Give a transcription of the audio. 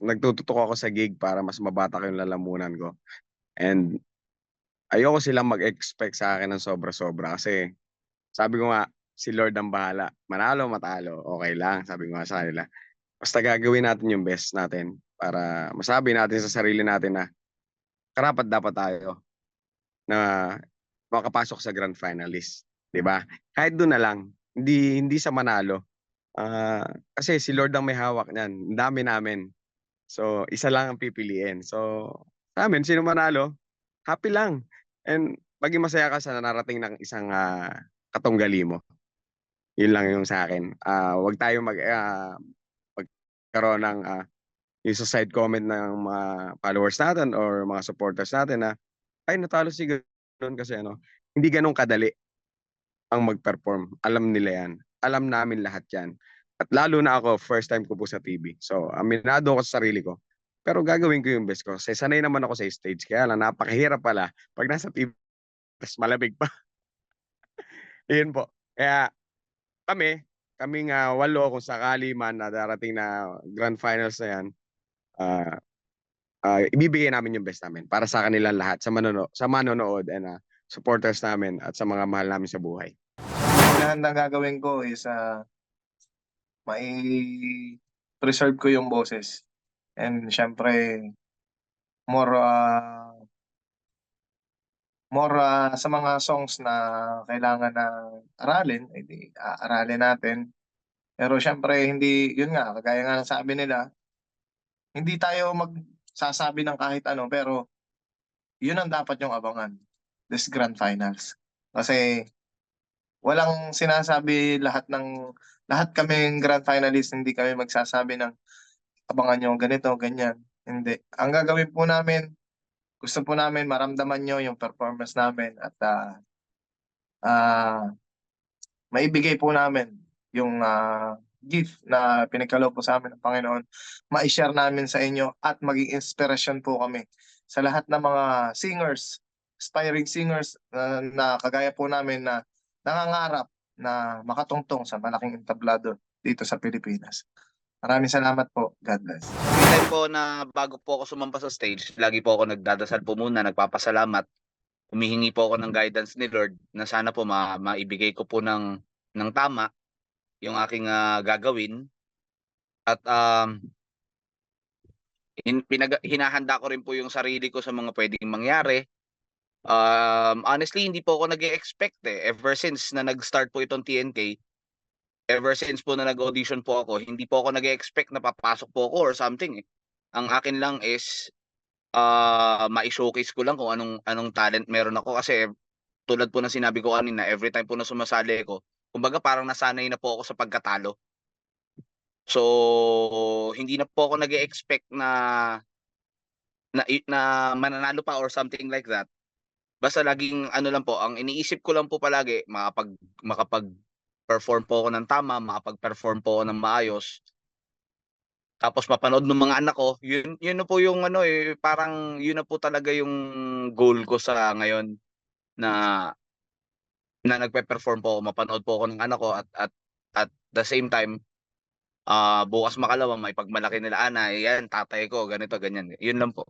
nagtututok ako sa gig para mas mabatak yung lalamunan ko. And ayoko silang mag-expect sa akin ng sobra-sobra kasi sabi ko nga, si Lord ang bahala. Manalo, matalo, okay lang. Sabi ko nga sa kanila. Basta gagawin natin yung best natin para masabi natin sa sarili natin na karapat dapat tayo na makapasok sa grand finalist, 'di ba? Kahit doon na lang, hindi sa manalo. Kasi si Lord ang may hawak niyan. Ang dami namin. So, isa lang ang pipiliin. So, sa amin sino manalo, happy lang. And maging masaya ka sa narating ng isang katunggali mo. Yun lang yung sa akin. Wag tayo magkaroon ng yung sa side comment ng mga followers natin or mga supporters natin na ay natalo si ganun kasi ano, hindi ganun kadali ang mag-perform. Alam nila yan. Alam namin lahat yan. At lalo na ako, first time ko po sa TV. So, aminado ako sa sarili ko. Pero gagawin ko yung best ko. Kasi sanay naman ako sa stage. Kaya lang, napakahirap pala. Pag nasa TV, tas malamig pa. Yun po. Kaya kaming 8 kung sakali man na darating na grand finals na yan, ah, ibibigay namin yung best namin para sa kanilang lahat, sa manonood and supporters namin at sa mga mahal namin sa buhay. Lahat na gagawin ko is mai-preserve ko yung boses. And syempre, more sa mga songs na kailangan na aralin, edi aaralin natin. Pero syempre, hindi, yun nga, kagaya nga ng sabi nila, hindi tayo magsasabi ng kahit ano, pero yun ang dapat yung abangan, this grand finals. Kasi walang sinasabi lahat kaming grand finalists, hindi kami magsasabi ng abangan nyo ganito, ganyan. Hindi. Ang gagawin po namin, gusto po namin maramdaman nyo yung performance namin at maibigay po namin yung gift na pinagkaloob po sa amin ng Panginoon. Ma-share namin sa inyo at maging inspirasyon po kami sa lahat ng mga singers, aspiring singers na kagaya po namin na nangangarap na makatungtong sa malaking entablado dito sa Pilipinas. Maraming salamat po. God bless. Time po na bago po ako sumampa sa stage, lagi po ako nagdadasal po muna, nagpapasalamat. Humihingi po ako ng guidance ni Lord na sana po maibigay ko po ng tama yung aking gagawin. At hinahanda ko rin po yung sarili ko sa mga pwedeng mangyari. Honestly, hindi po ako nag-expect ever since na nag-start po itong TNK. Ever since po na nag-audition po ako, hindi po ako nag-expect na papasok po ako or something. Ang akin lang is ma-showcase ko lang kung anong talent meron ako kasi tulad po ng sinabi ko kanina, every time po na sumasali ako, kumbaga parang nasanay na po ako sa pagkatalo. So, hindi na po ako nag-expect na mananalo pa or something like that. Basta laging ano lang po, ang iniisip ko lang po palagi, makapag-perform po ako ng tama, makapag-perform po ako ng maayos. Tapos mapanood ng mga anak ko, yun na po yung parang yun na po talaga yung goal ko sa ngayon na nagpe-perform po ako, mapanood po ako ng anak ko at the same time bukas makalawa may pagmalaki nila yan tatay ko ganito ganyan. Yun lang po.